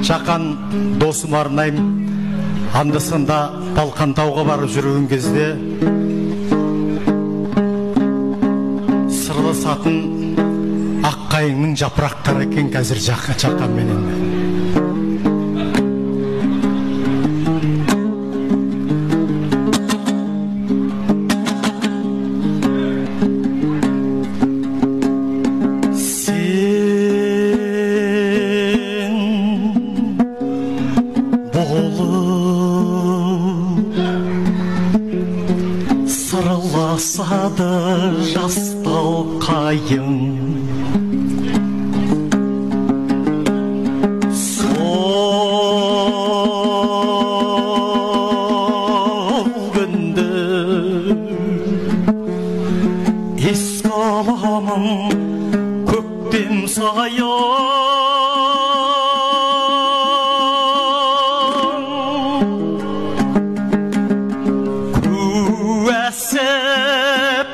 жақан досым арнаймын. Анда-санда Балқан тауға барып жүрген кезде сырласатын аққайыңның жапырақтары екен қазір жақан менен. Сырласады жастау қайың, сол күнді еске аламын көктем сайын.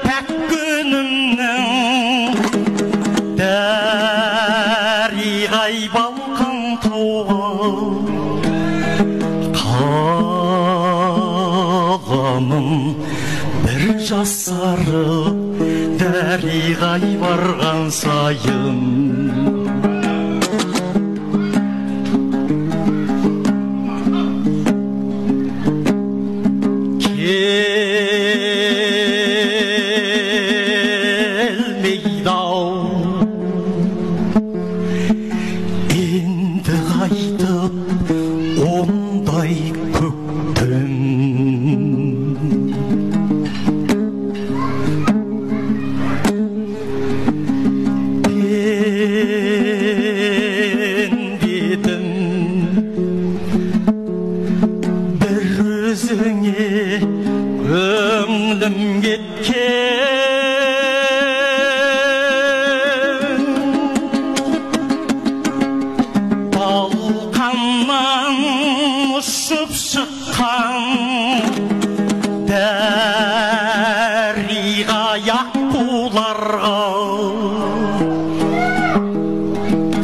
Пәк күнімнің дәріғай Балқан тауға қаламым бір жасары дәріғай барған сайын. Енді қайтып ондай көктем, пендедім бір өзіңе көңілім кеткен. Балқаннан ұшып шыққан дәріғай аққуларға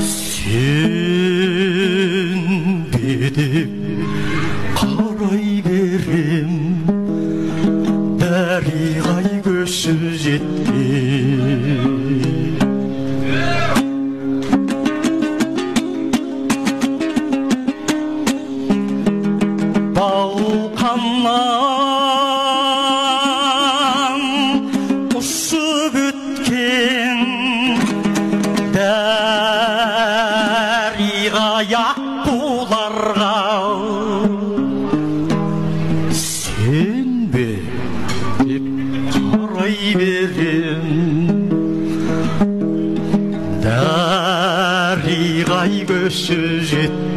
сенбе деп қарай берем, дәріғай көшіп жеткен. Балқаннан ұшып өткен дәріғай аққуларға сенбе деп қарай берем, дәріғай көшіп жеткен.